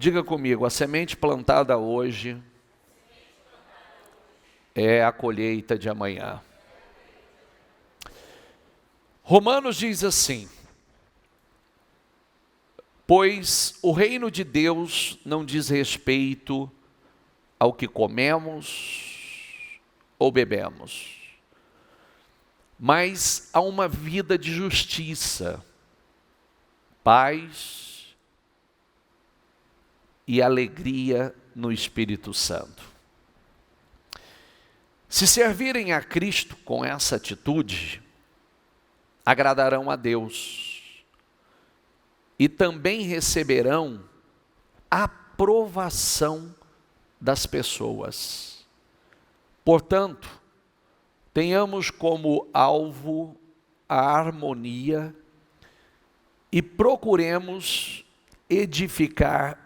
Diga comigo, a semente plantada hoje é a colheita de amanhã. Romanos diz assim: pois o reino de Deus não diz respeito ao que comemos ou bebemos, mas a uma vida de justiça, paz e alegria no Espírito Santo. Se servirem a Cristo com essa atitude, agradarão a Deus e também receberão a aprovação das pessoas. Portanto, tenhamos como alvo a harmonia e procuremos edificar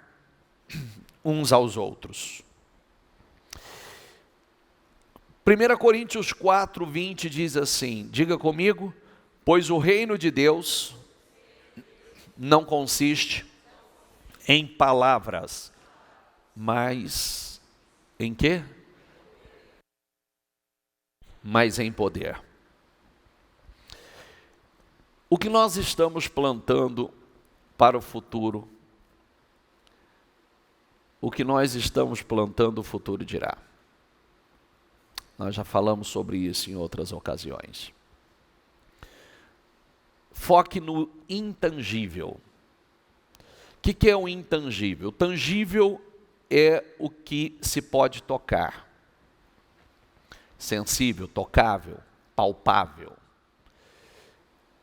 uns aos outros. 1 Coríntios 4:20 diz assim, diga comigo, pois o reino de Deus não consiste em palavras, mas em quê? Mas em poder. O que nós estamos plantando para o futuro, o que nós estamos plantando, o futuro dirá. Nós já falamos sobre isso em outras ocasiões. Foque no intangível. O que é o intangível? O tangível é o que se pode tocar. Sensível, tocável, palpável.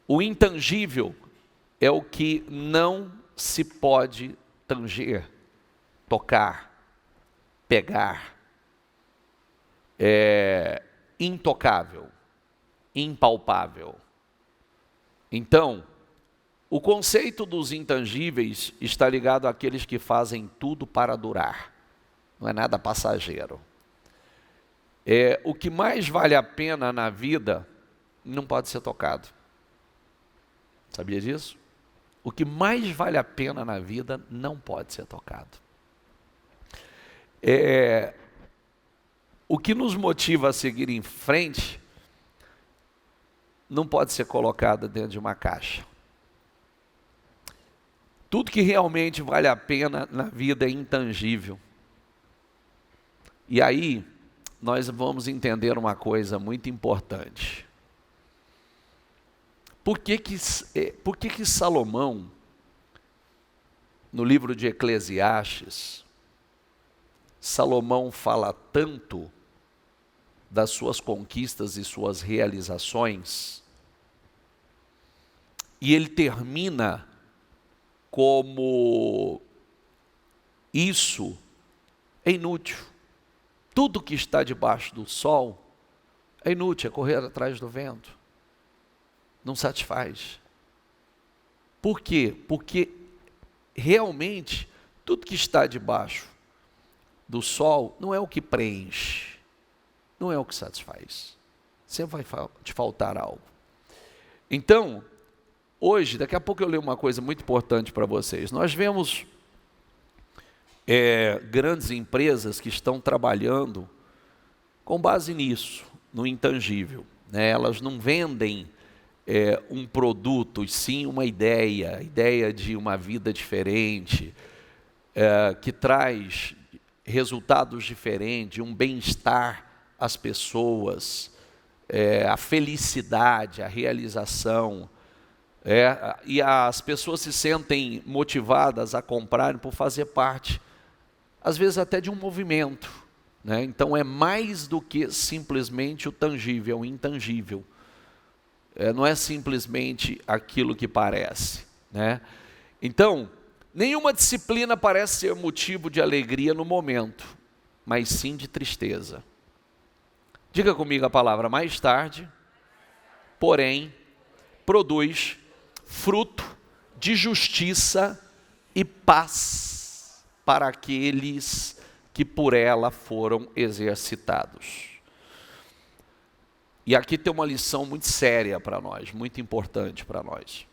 O intangível é o que não se pode tanger, tocar, pegar. É intocável, impalpável. Então, o conceito dos intangíveis está ligado àqueles que fazem tudo para durar. Não é nada passageiro. O que mais vale a pena na vida não pode ser tocado. Sabia disso? O que mais vale a pena na vida não pode ser tocado. O que nos motiva a seguir em frente não pode ser colocado dentro de uma caixa. Tudo que realmente vale a pena na vida é intangível. E aí, nós vamos entender uma coisa muito importante. Por que Salomão, no livro de Eclesiastes, Salomão fala tanto das suas conquistas e suas realizações, e ele termina como isso é inútil. Tudo que está debaixo do sol é inútil, é correr atrás do vento. Não satisfaz. Por quê? Porque realmente tudo que está debaixo do sol não é o que preenche, não é o que satisfaz. Sempre vai te faltar algo. Então, hoje, daqui a pouco eu leio uma coisa muito importante para vocês. Nós vemos grandes empresas que estão trabalhando com base nisso, no intangível. Né? Elas não vendem um produto, e sim uma ideia de uma vida diferente, que traz resultados diferentes, um bem-estar às pessoas, a felicidade, a realização. E as pessoas se sentem motivadas a comprarem por fazer parte, às vezes até de um movimento. Né? Então é mais do que simplesmente o tangível, o intangível. Não é simplesmente aquilo que parece. Né? Então, nenhuma disciplina parece ser motivo de alegria no momento, mas sim de tristeza. Diga comigo a palavra mais tarde, porém, produz fruto de justiça e paz para aqueles que por ela foram exercitados. E aqui tem uma lição muito séria para nós, muito importante para nós.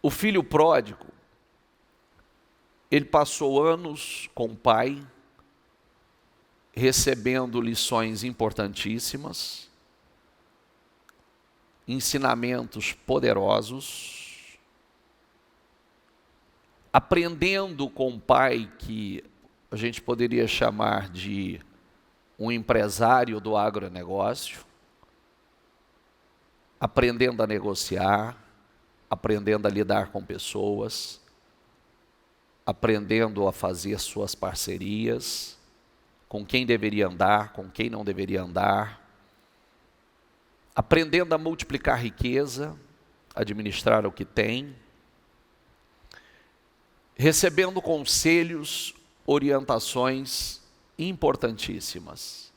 O filho pródigo, ele passou anos com o pai, recebendo lições importantíssimas, ensinamentos poderosos, aprendendo com o pai que a gente poderia chamar de um empresário do agronegócio, aprendendo a negociar, aprendendo a lidar com pessoas, aprendendo a fazer suas parcerias, com quem deveria andar, com quem não deveria andar, aprendendo a multiplicar riqueza, administrar o que tem, recebendo conselhos, orientações importantíssimas.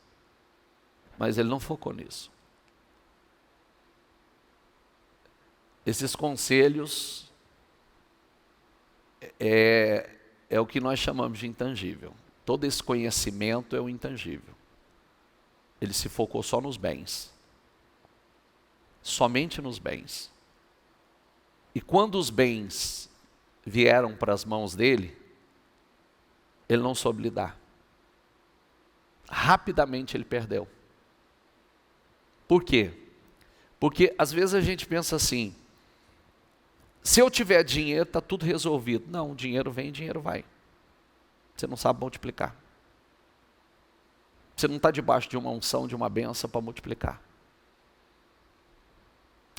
Mas ele não focou nisso. Esses conselhos é o que nós chamamos de intangível. Todo esse conhecimento é o intangível. Ele se focou só nos bens. Somente nos bens. E quando os bens vieram para as mãos dele, ele não soube lidar. Rapidamente ele perdeu. Por quê? Porque às vezes a gente pensa assim, se eu tiver dinheiro, está tudo resolvido. Não, dinheiro vem, dinheiro vai. Você não sabe multiplicar. Você não está debaixo de uma unção, de uma bênção para multiplicar.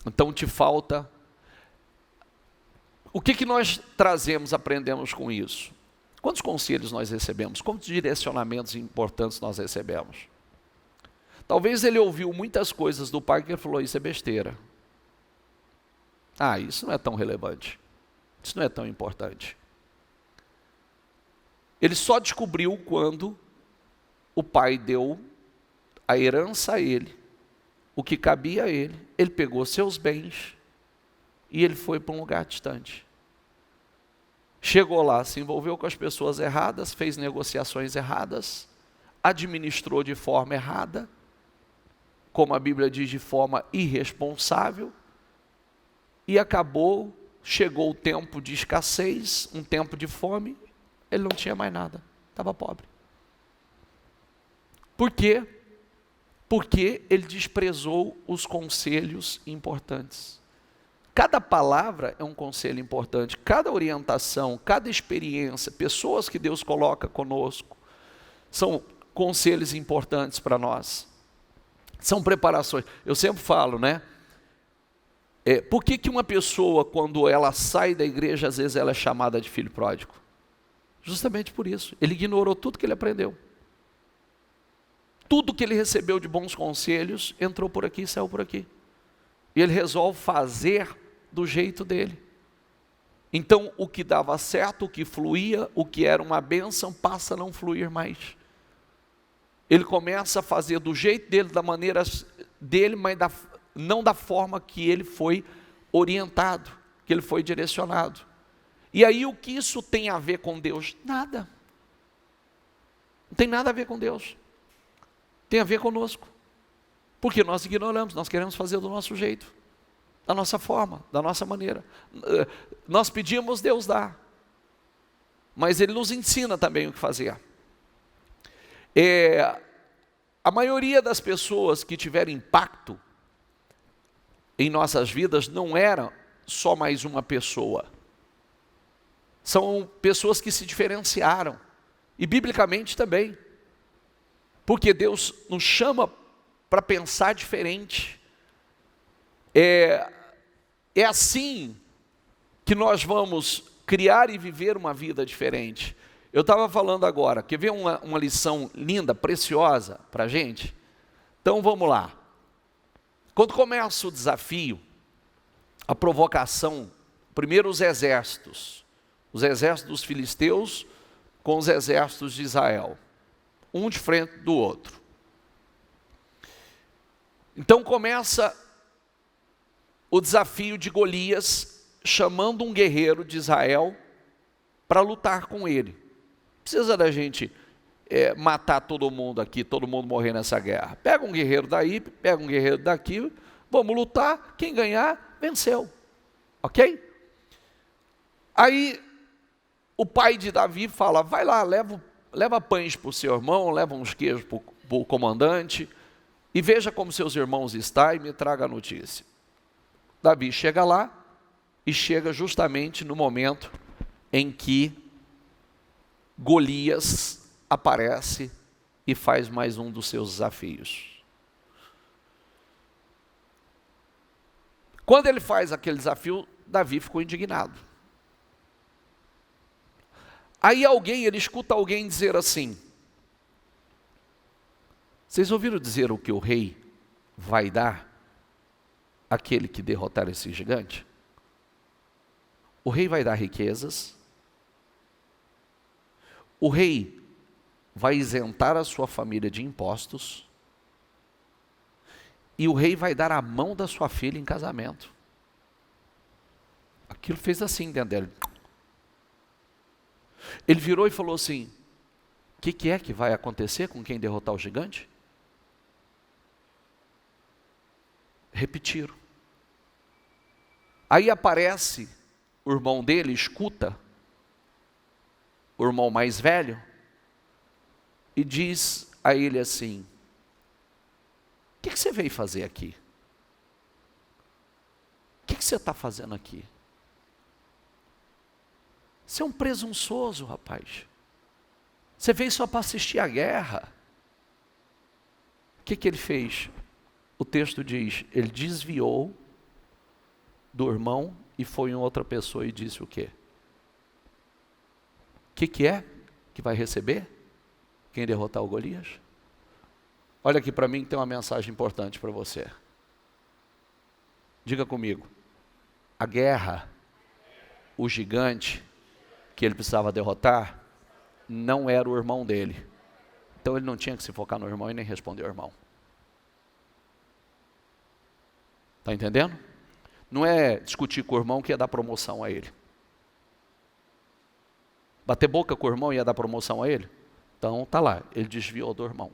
Então te falta. O que nós trazemos, aprendemos com isso? Quantos conselhos nós recebemos? Quantos direcionamentos importantes nós recebemos? Talvez ele ouviu muitas coisas do pai que ele falou, isso é besteira. Ah, isso não é tão relevante. Isso não é tão importante. Ele só descobriu quando o pai deu a herança a ele, o que cabia a ele. Ele pegou seus bens e ele foi para um lugar distante. Chegou lá, se envolveu com as pessoas erradas, fez negociações erradas, administrou de forma errada, como a Bíblia diz, de forma irresponsável, e acabou, chegou o tempo de escassez, um tempo de fome, ele não tinha mais nada, estava pobre. Por quê? Porque ele desprezou os conselhos importantes. Cada palavra é um conselho importante, cada orientação, cada experiência, pessoas que Deus coloca conosco, são conselhos importantes para nós. São preparações. Eu sempre falo, né? Por que uma pessoa, quando ela sai da igreja, às vezes ela é chamada de filho pródigo? Justamente por isso. Ele ignorou tudo que ele aprendeu. Tudo que ele recebeu de bons conselhos, entrou por aqui e saiu por aqui. E ele resolve fazer do jeito dele. Então, o que dava certo, o que fluía, o que era uma bênção, passa a não fluir mais. Ele começa a fazer do jeito dele, da maneira dele, mas não da forma que ele foi orientado, que ele foi direcionado. E aí o que isso tem a ver com Deus? Nada. Não tem nada a ver com Deus. Tem a ver conosco. Porque nós ignoramos, nós queremos fazer do nosso jeito, da nossa forma, da nossa maneira. Nós pedimos, Deus dá. Mas Ele nos ensina também o que fazer. A maioria das pessoas que tiveram impacto em nossas vidas não era só mais uma pessoa. São pessoas que se diferenciaram. E biblicamente também. Porque Deus nos chama para pensar diferente. É assim que nós vamos criar e viver uma vida diferente. Eu estava falando agora, quer ver uma lição linda, preciosa para a gente? Então vamos lá. Quando começa o desafio, a provocação, primeiro os exércitos dos filisteus com os exércitos de Israel, um de frente do outro. Então começa o desafio de Golias, chamando um guerreiro de Israel para lutar com ele. Precisa da gente matar todo mundo aqui, todo mundo morrer nessa guerra. Pega um guerreiro daí, pega um guerreiro daqui, vamos lutar, quem ganhar, venceu. Ok? Aí, o pai de Davi fala, vai lá, leva pães para o seu irmão, leva uns queijos para o comandante, e veja como seus irmãos estão e me traga a notícia. Davi chega lá, e chega justamente no momento em que Golias aparece e faz mais um dos seus desafios. Quando ele faz aquele desafio, Davi ficou indignado. Aí ele escuta alguém dizer assim, vocês ouviram dizer o que o rei vai dar àquele que derrotar esse gigante? O rei vai dar riquezas, o rei vai isentar a sua família de impostos, e o rei vai dar a mão da sua filha em casamento. Aquilo fez assim dentro dele. Ele virou e falou assim, o que é que vai acontecer com quem derrotar o gigante? Repetiram. Aí aparece o irmão dele, escuta, o irmão mais velho, e diz a ele assim, o que você veio fazer aqui? O que você está fazendo aqui? Você é um presunçoso, rapaz. Você veio só para assistir a guerra. O que ele fez? O texto diz, ele desviou do irmão e foi em outra pessoa e disse o quê? O que é que vai receber quem derrotar o Golias? Olha aqui para mim que tem uma mensagem importante para você. Diga comigo. A guerra, o gigante que ele precisava derrotar, não era o irmão dele. Então ele não tinha que se focar no irmão e nem responder ao irmão. Está entendendo? Não é discutir com o irmão que ia dar promoção a ele. Bater boca com o irmão ia dar promoção a ele? Então tá lá, ele desviou do irmão.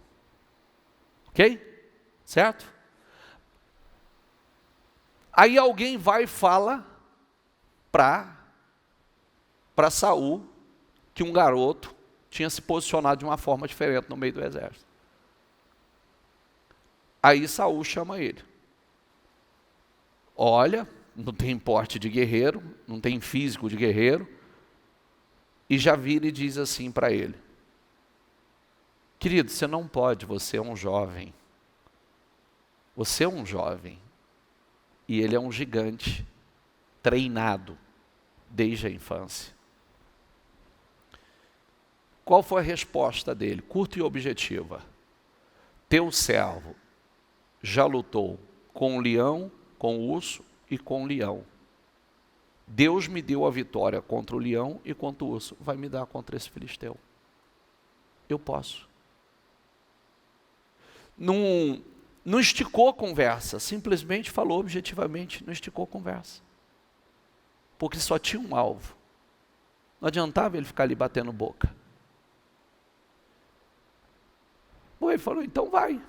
Ok? Certo? Aí alguém vai e fala para Saul que um garoto tinha se posicionado de uma forma diferente no meio do exército. Aí Saul chama ele. Olha, não tem porte de guerreiro, não tem físico de guerreiro, e já vira e diz assim para ele, querido, você não pode, você é um jovem, e ele é um gigante, treinado desde a infância. Qual foi a resposta dele? Curta e objetiva. Teu servo já lutou com o leão, com o urso e com o leão. Deus me deu a vitória contra o leão e contra o urso. Vai me dar contra esse filisteu. Eu posso. Não esticou a conversa, simplesmente falou objetivamente, não esticou a conversa. Porque só tinha um alvo. Não adiantava ele ficar ali batendo boca. O rei falou, então vai.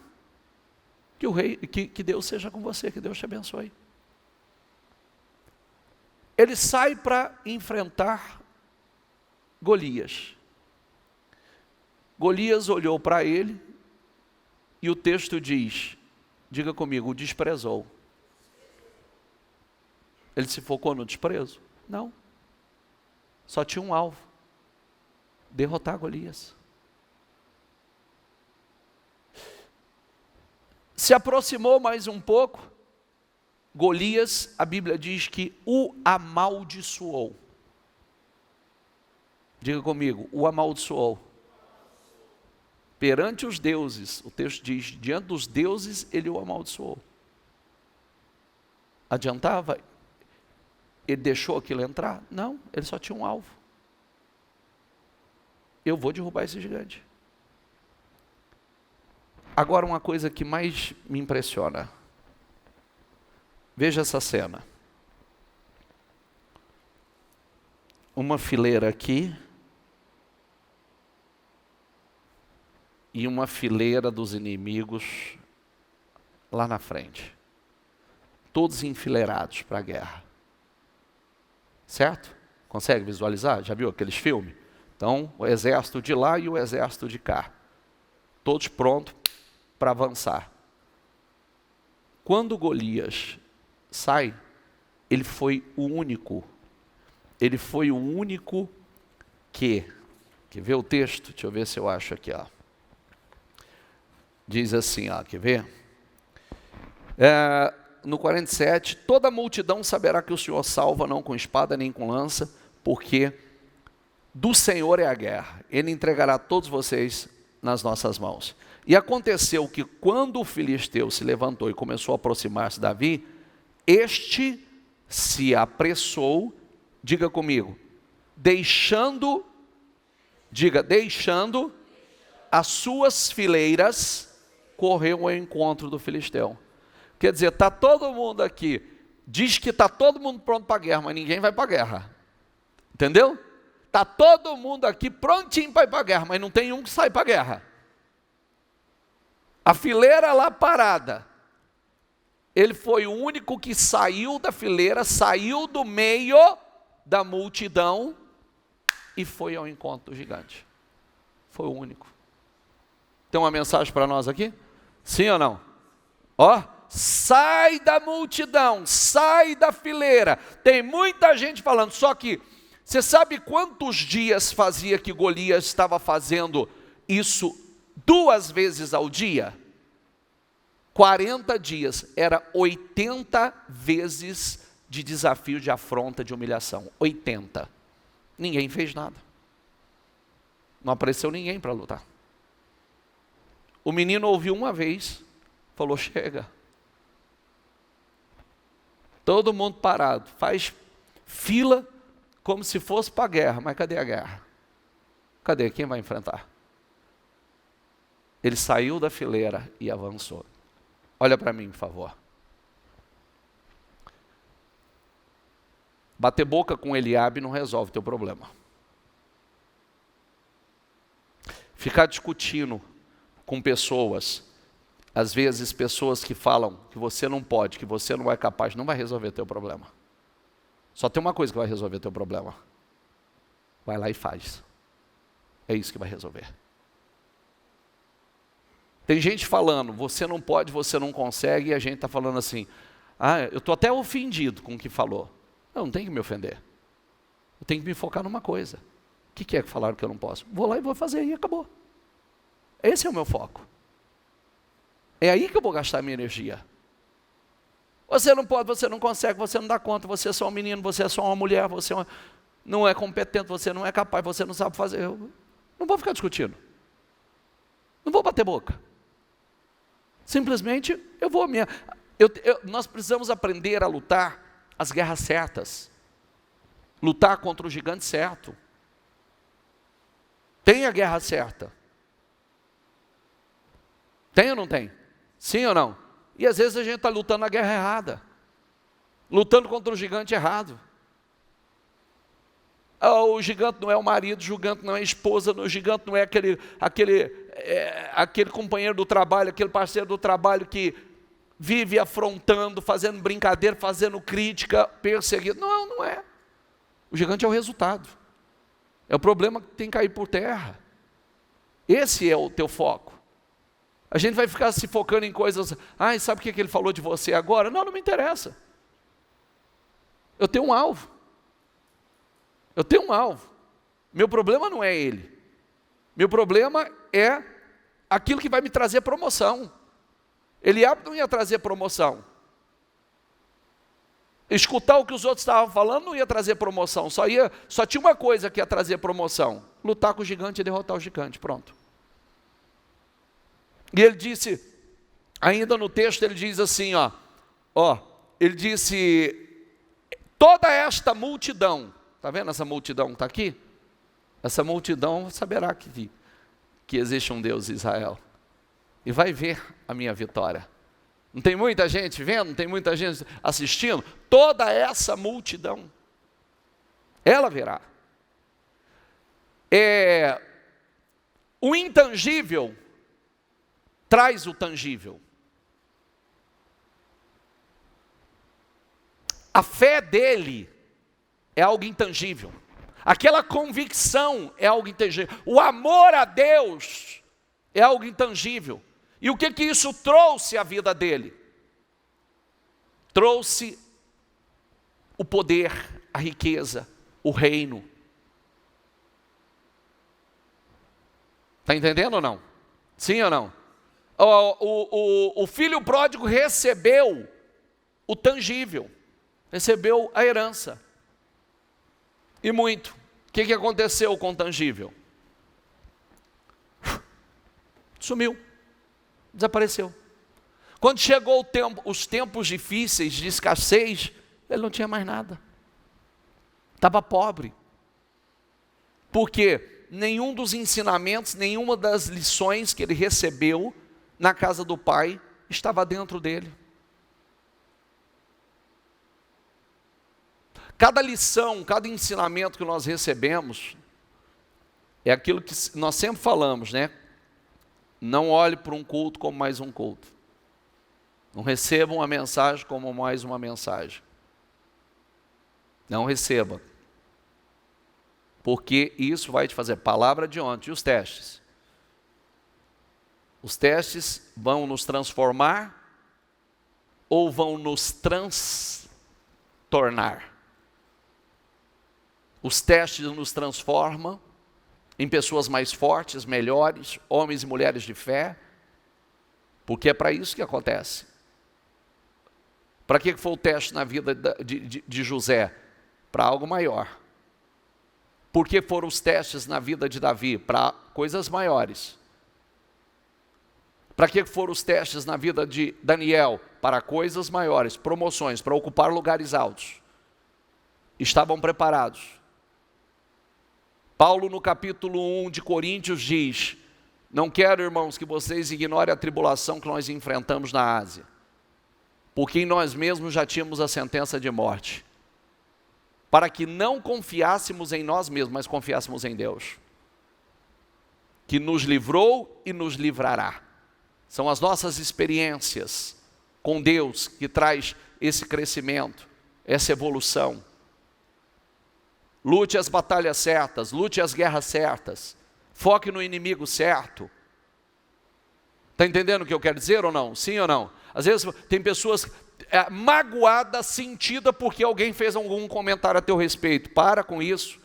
Que Deus seja com você, que Deus te abençoe. Ele sai para enfrentar Golias. Golias olhou para ele e o texto diz, diga comigo, o desprezou. Ele se focou no desprezo? Não. Só tinha um alvo. Derrotar Golias. Se aproximou mais um pouco, Golias, a Bíblia diz que o amaldiçoou. Diga comigo, o amaldiçoou. Perante os deuses, o texto diz, diante dos deuses ele o amaldiçoou. Adiantava? Ele deixou aquilo entrar? Não, ele só tinha um alvo. Eu vou derrubar esse gigante. Agora uma coisa que mais me impressiona. Veja essa cena. Uma fileira aqui e uma fileira dos inimigos lá na frente. Todos enfileirados para a guerra. Certo? Consegue visualizar? Já viu aqueles filmes? Então, o exército de lá e o exército de cá. Todos prontos para avançar. Quando Golias sai, ele foi o único. Ele foi o único que... Quer ver o texto? Deixa eu ver se eu acho aqui. Ó. Diz assim, ó, quer ver? No 47, toda a multidão saberá que o Senhor salva, não com espada nem com lança, porque do Senhor é a guerra. Ele entregará todos vocês nas nossas mãos. E aconteceu que quando o filisteu se levantou e começou a aproximar-se de Davi, este se apressou, diga comigo, deixando as suas fileiras, correu ao encontro do filisteu. Quer dizer, está todo mundo aqui, diz que está todo mundo pronto para a guerra, mas ninguém vai para a guerra. Entendeu? Está todo mundo aqui prontinho para ir para a guerra, mas não tem um que sai para a guerra. A fileira lá parada. Ele foi o único que saiu da fileira, saiu do meio da multidão e foi ao encontro do gigante. Foi o único. Tem uma mensagem para nós aqui? Sim ou não? Ó, sai da multidão, sai da fileira. Tem muita gente falando, só que você sabe quantos dias fazia que Golias estava fazendo isso 2 vezes ao dia? 40 dias, era 80 vezes de desafio, de afronta, de humilhação. 80. Ninguém fez nada. Não apareceu ninguém para lutar. O menino ouviu uma vez, falou, chega. Todo mundo parado, faz fila como se fosse para a guerra, mas cadê a guerra? Cadê? Quem vai enfrentar? Ele saiu da fileira e avançou. Olha para mim, por favor. Bater boca com Eliabe não resolve o teu problema. Ficar discutindo com pessoas, às vezes pessoas que falam que você não pode, que você não é capaz, não vai resolver teu problema. Só tem uma coisa que vai resolver teu problema. Vai lá e faz. É isso que vai resolver. Tem gente falando, você não pode, você não consegue, e a gente está falando assim, eu estou até ofendido com o que falou. Não tem que me ofender. Eu tenho que me focar numa coisa. O que é que falaram que eu não posso? Vou lá e vou fazer e acabou. Esse é o meu foco. É aí que eu vou gastar minha energia. Você não pode, você não consegue, você não dá conta, você é só um menino, você é só uma mulher, você não é competente, você não é capaz, você não sabe fazer. Eu não vou ficar discutindo. Não vou bater boca. Simplesmente eu vou. Nós precisamos aprender a lutar as guerras certas. Lutar contra o gigante certo. Tem a guerra certa. Tem ou não tem? Sim ou não? E às vezes a gente está lutando a guerra errada. Lutando contra o gigante errado. O gigante não é o marido, o gigante não é a esposa, o gigante não é aquele companheiro do trabalho, aquele parceiro do trabalho que vive afrontando, fazendo brincadeira, fazendo crítica, perseguindo. Não, não é. O gigante é o resultado. É o problema que tem que cair por terra. Esse é o teu foco. A gente vai ficar se focando em coisas, sabe o que ele falou de você agora? Não me interessa. Eu tenho um alvo. Eu tenho um alvo. Meu problema não é ele. Meu problema é aquilo que vai me trazer promoção. Eliabe não ia trazer promoção. Escutar o que os outros estavam falando não ia trazer promoção. Só tinha uma coisa que ia trazer promoção. Lutar com o gigante e derrotar o gigante. Pronto. E ele disse, ainda no texto ele diz assim, ele disse, toda esta multidão, está vendo essa multidão que está aqui? Essa multidão saberá que existe um Deus em Israel. E vai ver a minha vitória. Não tem muita gente vendo? Não tem muita gente assistindo? Toda essa multidão, ela verá. O intangível traz o tangível. A fé dele é algo intangível. Aquela convicção é algo intangível. O amor a Deus é algo intangível. E o que isso trouxe à vida dele? Trouxe o poder, a riqueza, o reino. Está entendendo ou não? Sim ou não? O filho pródigo recebeu o tangível, recebeu a herança. E muito. O que aconteceu com o tangível? Sumiu, desapareceu. Quando chegou os tempos difíceis de escassez, ele não tinha mais nada. Estava pobre. Porque nenhum dos ensinamentos, nenhuma das lições que ele recebeu na casa do pai estava dentro dele. Cada lição, cada ensinamento que nós recebemos, é aquilo que nós sempre falamos, né? Não olhe para um culto como mais um culto. Não receba uma mensagem como mais uma mensagem. Não receba. Porque isso vai te fazer palavra de ontem. E os testes? Os testes vão nos transformar ou vão nos transtornar? Os testes nos transformam em pessoas mais fortes, melhores, homens e mulheres de fé, porque é para isso que acontece. Para que foi o teste na vida de José? Para algo maior. Por que foram os testes na vida de Davi? Para coisas maiores. Para que foram os testes na vida de Daniel? Para coisas maiores, promoções, para ocupar lugares altos. Estavam preparados. Paulo, no capítulo 1 de Coríntios, diz: não quero, irmãos, que vocês ignorem a tribulação que nós enfrentamos na Ásia, porque em nós mesmos já tínhamos a sentença de morte, para que não confiássemos em nós mesmos, mas confiássemos em Deus, que nos livrou e nos livrará. São as nossas experiências com Deus que traz esse crescimento, essa evolução. Lute as batalhas certas, lute as guerras certas, foque no inimigo certo. Está entendendo o que eu quero dizer ou não? Sim ou não? Às vezes tem pessoas magoadas, sentidas porque alguém fez algum comentário a teu respeito. Para com isso.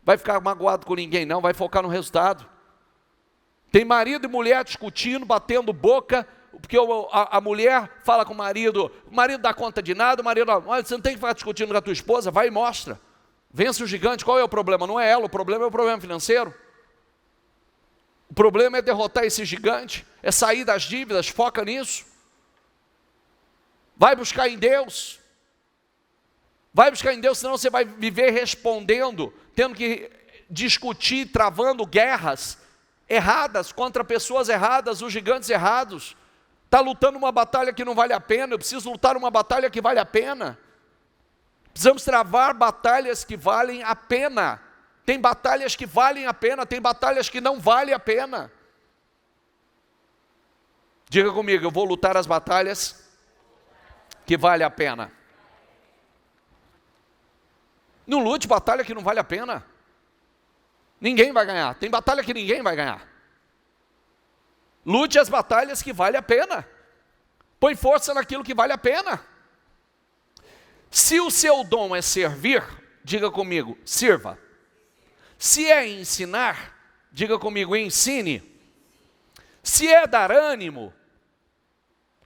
Vai ficar magoado com ninguém não, vai focar no resultado. Tem marido e mulher discutindo, batendo boca, porque a mulher fala com o marido dá conta de nada, o marido não, você não tem que ficar discutindo com a tua esposa, vai e mostra. Vence o gigante. Qual é o problema? Não é ela, o problema é o problema financeiro. O problema é derrotar esse gigante, é sair das dívidas, foca nisso. Vai buscar em Deus. Vai buscar em Deus, senão você vai viver respondendo, tendo que discutir, travando guerras erradas contra pessoas erradas, os gigantes errados. Está lutando uma batalha que não vale a pena. Eu preciso lutar uma batalha que vale a pena. Precisamos travar batalhas que valem a pena. Tem batalhas que valem a pena, tem batalhas que não valem a pena. Diga comigo, eu vou lutar as batalhas que valem a pena. Não lute batalha que não vale a pena. Ninguém vai ganhar. Tem batalha que ninguém vai ganhar. Lute as batalhas que valem a pena. Põe força naquilo que vale a pena. Se o seu dom é servir, diga comigo, sirva. Se é ensinar, diga comigo, ensine. Se é dar ânimo,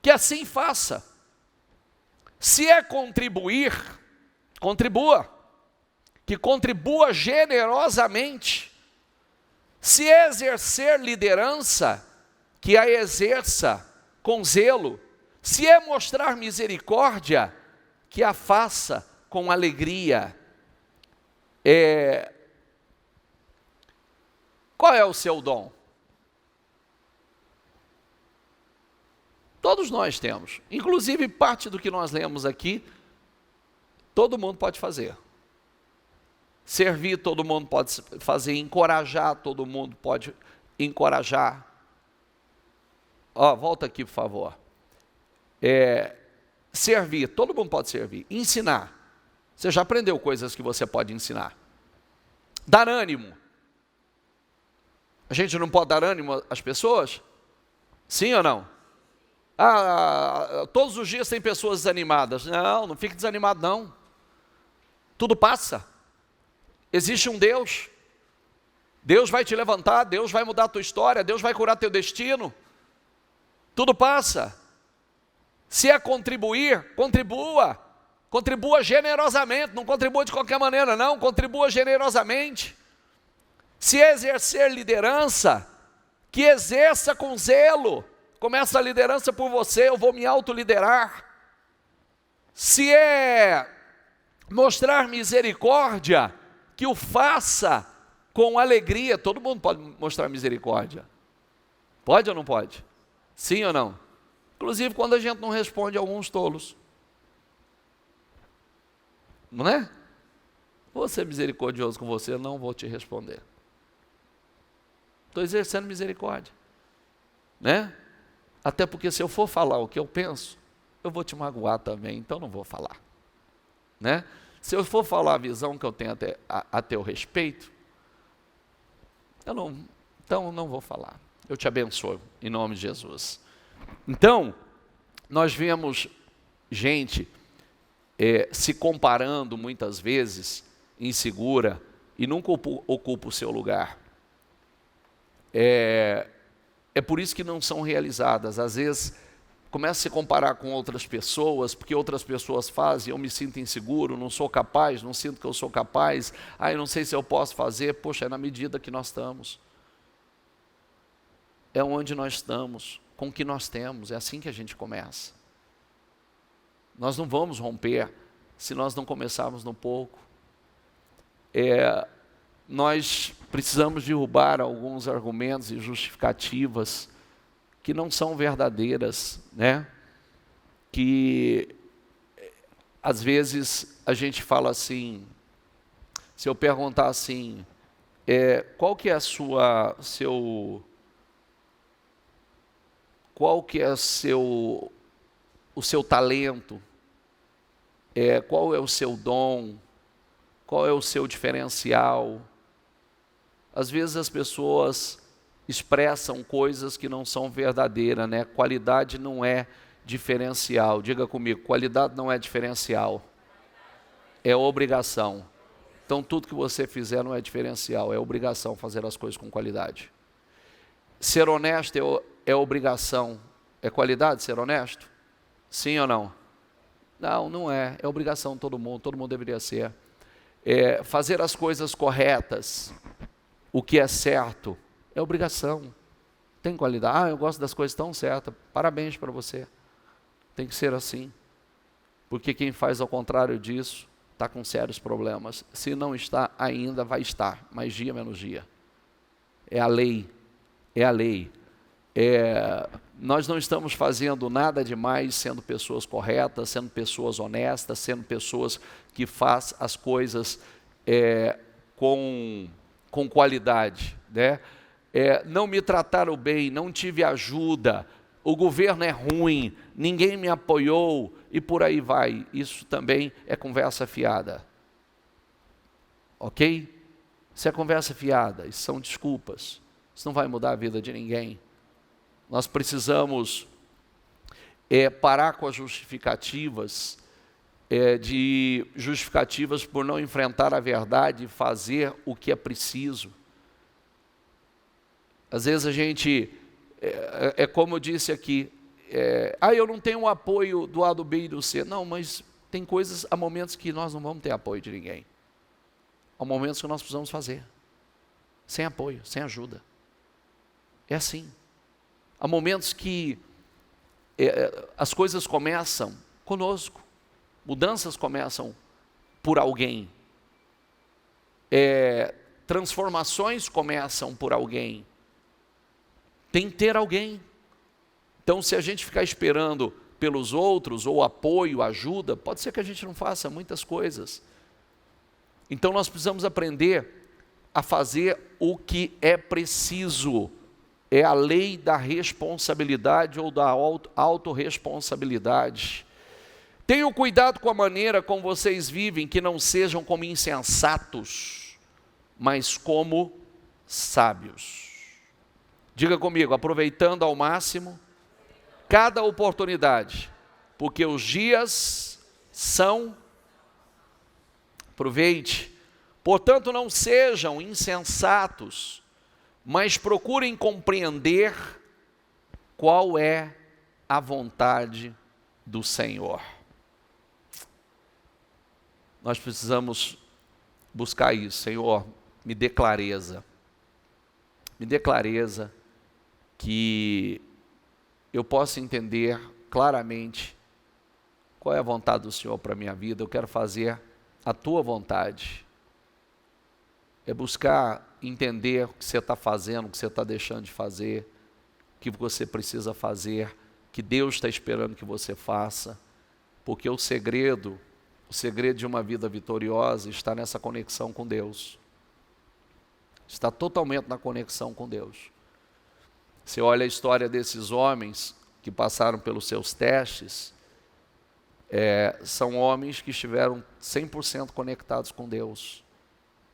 que assim faça. Se é contribuir, contribua. Que contribua generosamente. Se é exercer liderança, que a exerça com zelo. Se é mostrar misericórdia, que a faça com alegria. Qual é o seu dom? Todos nós temos. Inclusive parte do que nós lemos aqui, todo mundo pode fazer. Servir, todo mundo pode fazer. Encorajar, todo mundo pode encorajar. Volta aqui, por favor. Servir, todo mundo pode servir. Ensinar. Você já aprendeu coisas que você pode ensinar. Dar ânimo. A gente não pode dar ânimo às pessoas? Sim ou não? Todos os dias tem pessoas desanimadas. Não, não fique desanimado não. Tudo passa. Existe um Deus. Deus vai te levantar, Deus vai mudar a tua história, Deus vai curar teu destino. Tudo passa. Se é contribuir, contribua. Contribua generosamente, não contribua de qualquer maneira não, contribua generosamente. Se é exercer liderança, que exerça com zelo. Começa a liderança por você, eu vou me autoliderar. Se é mostrar misericórdia, que o faça com alegria. Todo mundo pode mostrar misericórdia. Pode ou não pode? Sim ou não? Inclusive quando a gente não responde a alguns tolos. Não é? Vou ser misericordioso com você, não vou te responder. Estou exercendo misericórdia. Né? Até porque se eu for falar o que eu penso, eu vou te magoar também, então não vou falar. Né? Se eu for falar a visão que eu tenho a teu respeito, então não vou falar. Eu te abençoo, em nome de Jesus. Então, nós vemos gente se comparando muitas vezes, insegura, e nunca ocupa o seu lugar. É por isso que não são realizadas. Às vezes, começa a se comparar com outras pessoas, porque outras pessoas fazem, eu me sinto inseguro, não sou capaz, não sinto que eu sou capaz, eu não sei se eu posso fazer. Poxa, é na medida que nós estamos. É onde nós estamos, com o que nós temos, é assim que a gente começa. Nós não vamos romper se nós não começarmos no pouco. Nós precisamos derrubar alguns argumentos e justificativas que não são verdadeiras, né? Que às vezes a gente fala assim, se eu perguntar assim, qual que é o seu talento, qual é o seu dom, qual é o seu diferencial. Às vezes as pessoas expressam coisas que não são verdadeiras, né? Qualidade não é diferencial. Diga comigo, qualidade não é diferencial, é obrigação. Então tudo que você fizer não é diferencial, é obrigação fazer as coisas com qualidade. Ser honesto é obrigação, é qualidade ser honesto? Sim ou não? Não, não é obrigação de todo mundo deveria ser. Fazer as coisas corretas, o que é certo, é obrigação. Tem qualidade? Eu gosto das coisas tão certas, parabéns para você. Tem que ser assim. Porque quem faz ao contrário disso, está com sérios problemas. Se não está ainda, vai estar, mais dia menos dia. É a lei, é a lei. Nós não estamos fazendo nada demais sendo pessoas corretas, sendo pessoas honestas, sendo pessoas que fazem as coisas com qualidade, né? Não me trataram bem, não tive ajuda, o governo é ruim, ninguém me apoiou e por aí vai. Isso também é conversa fiada. Ok? Isso é conversa fiada, isso são desculpas. Isso não vai mudar a vida de ninguém. Nós precisamos parar com as justificativas, justificativas por não enfrentar a verdade e fazer o que é preciso. Às vezes a gente, como eu disse aqui, eu não tenho o apoio do A, do B e do C. Não, mas tem coisas, há momentos que nós não vamos ter apoio de ninguém. Há momentos que nós precisamos fazer, sem apoio, sem ajuda. É assim. Há momentos que as coisas começam conosco, mudanças começam por alguém, transformações começam por alguém, tem que ter alguém. Então se a gente ficar esperando pelos outros, ou apoio, ajuda, pode ser que a gente não faça muitas coisas. Então nós precisamos aprender a fazer o que é preciso. É a lei da responsabilidade ou da autorresponsabilidade. Tenham cuidado com a maneira como vocês vivem, que não sejam como insensatos. mas como sábios. Diga comigo, aproveitando ao máximo cada oportunidade, porque os dias são... Aproveite. Portanto, não sejam insensatos, mas procurem compreender qual é a vontade do Senhor. Nós precisamos buscar isso. Senhor, me dê clareza. Me dê clareza que eu possa entender claramente qual é a vontade do Senhor para a minha vida. Eu quero fazer a tua vontade. É buscar entender o que você está fazendo, o que você está deixando de fazer, o que você precisa fazer, que Deus está esperando que você faça, porque o segredo de uma vida vitoriosa está nessa conexão com Deus. Está totalmente na conexão com Deus. Você olha a história desses homens que passaram pelos seus testes, são homens que estiveram 100% conectados com Deus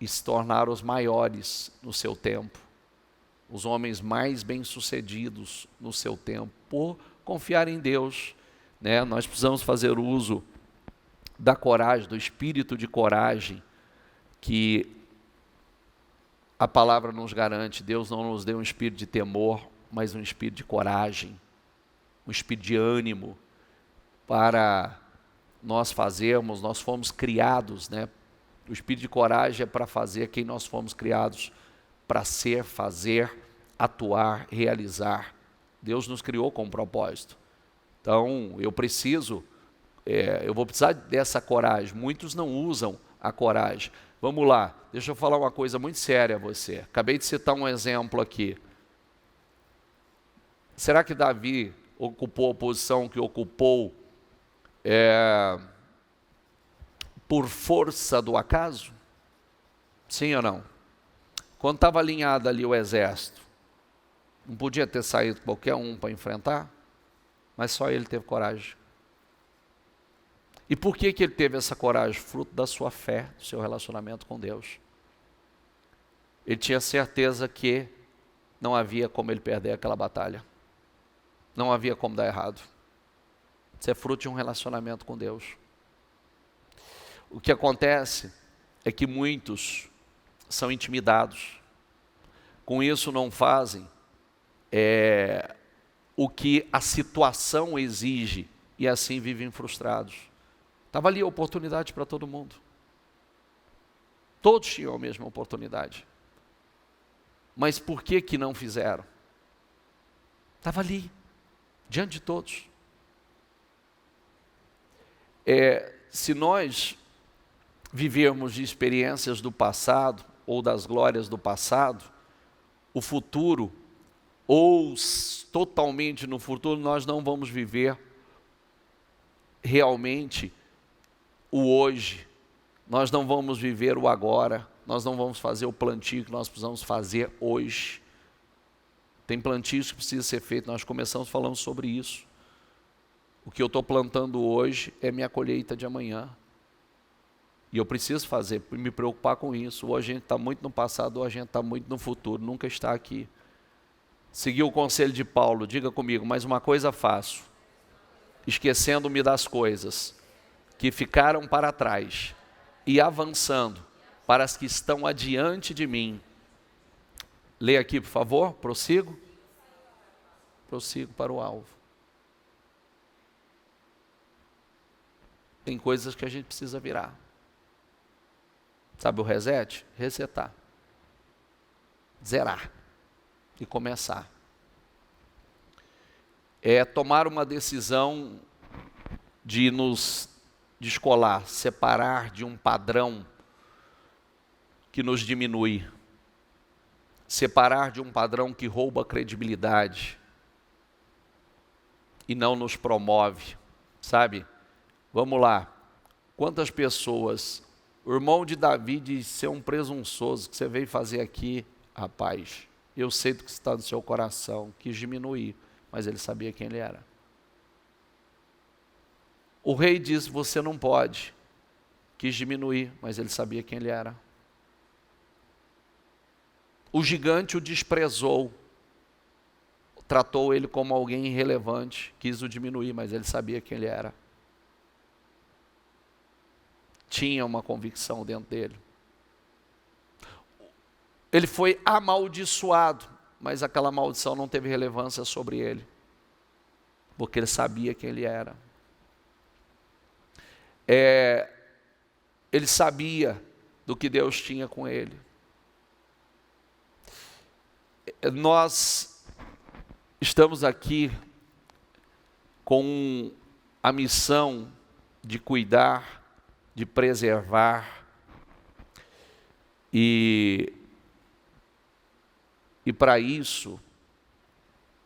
e se tornaram os maiores no seu tempo, os homens mais bem-sucedidos no seu tempo, por confiar em Deus, né? Nós precisamos fazer uso da coragem, do espírito de coragem que a palavra nos garante. Deus não nos deu um espírito de temor, mas um espírito de coragem, um espírito de ânimo para nós fazermos. Nós fomos criados, né? O espírito de coragem é para fazer quem nós fomos criados para ser, fazer, atuar, realizar. Deus nos criou com um propósito. Então, eu vou precisar dessa coragem. Muitos não usam a coragem. Vamos lá, deixa eu falar uma coisa muito séria a você. Acabei de citar um exemplo aqui. Será que Davi ocupou a posição que ocupou por força do acaso? Sim ou não? Quando estava alinhado ali o exército, não podia ter saído qualquer um para enfrentar? Mas só ele teve coragem. E por que ele teve essa coragem? Fruto da sua fé, do seu relacionamento com Deus. Ele tinha certeza que não havia como ele perder aquela batalha. Não havia como dar errado. Isso é fruto de um relacionamento com Deus. O que acontece é que muitos são intimidados. Com isso não fazem o que a situação exige e assim vivem frustrados. Estava ali a oportunidade para todo mundo. Todos tinham a mesma oportunidade. Mas por que não fizeram? Estava ali, diante de todos. Se nós vivermos de experiências do passado, ou das glórias do passado, o futuro, ou totalmente no futuro, nós não vamos viver realmente o hoje, nós não vamos viver o agora, nós não vamos fazer o plantio que nós precisamos fazer hoje. Tem plantios que precisam ser feitos, nós começamos falando sobre isso. O que eu estou plantando hoje é minha colheita de amanhã. E eu preciso fazer, me preocupar com isso. Ou a gente está muito no passado, ou a gente está muito no futuro, nunca está aqui. Seguir o conselho de Paulo, diga comigo, mas uma coisa faço, esquecendo-me das coisas que ficaram para trás e avançando para as que estão adiante de mim. Leia aqui, por favor, prossigo. Prossigo para o alvo. Tem coisas que a gente precisa virar. Sabe o reset? Resetar. Zerar. E começar. É tomar uma decisão de nos descolar, separar de um padrão que nos diminui. Separar de um padrão que rouba a credibilidade e não nos promove, sabe? Vamos lá. Quantas pessoas... O irmão de Davi diz ser um presunçoso, que você veio fazer aqui, rapaz, eu sei do que está no seu coração, quis diminuir, mas ele sabia quem ele era. O rei disse, você não pode, quis diminuir, mas ele sabia quem ele era. O gigante o desprezou, tratou ele como alguém irrelevante, quis o diminuir, mas ele sabia quem ele era. Tinha uma convicção dentro dele. Ele foi amaldiçoado, mas aquela maldição não teve relevância sobre ele, porque ele sabia quem ele era. Ele sabia do que Deus tinha com ele. Nós estamos aqui com a missão de cuidar, de preservar e para isso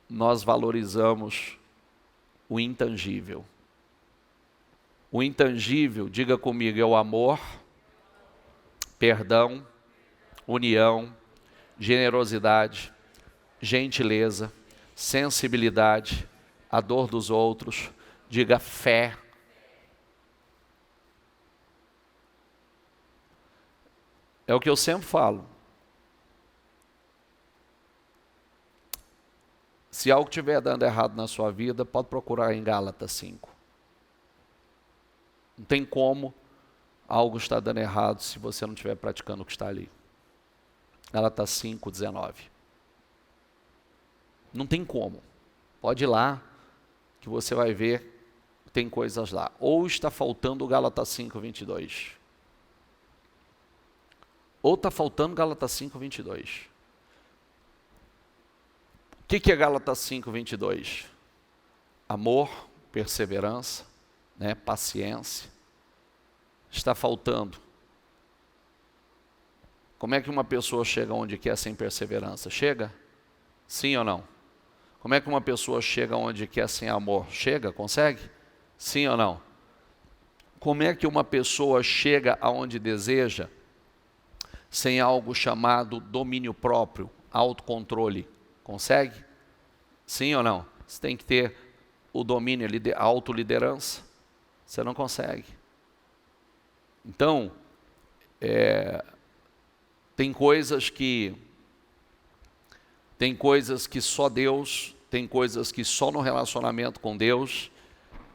nós valorizamos o intangível. O intangível, diga comigo, é o amor, perdão, união, generosidade, gentileza, sensibilidade, a dor dos outros, diga fé. É o que eu sempre falo. Se algo estiver dando errado na sua vida, pode procurar em Gálatas 5. Não tem como algo estar dando errado se você não estiver praticando o que está ali. Gálatas 5, 19. Não tem como. Pode ir lá, que você vai ver, tem coisas lá. Ou está faltando o Gálatas 5, 22. Ou está faltando Gálatas 5, 22. O que é Gálatas 5, 22? Amor, perseverança, paciência. Está faltando. Como é que uma pessoa chega onde quer sem perseverança? Chega? Sim ou não? Como é que uma pessoa chega onde quer sem amor? Chega? Consegue? Sim ou não? Como é que uma pessoa chega aonde deseja sem algo chamado domínio próprio, autocontrole? Consegue? Sim ou não? Você tem que ter o domínio, a autoliderança. Você não consegue. Então, tem coisas que só Deus, tem coisas que só no relacionamento com Deus.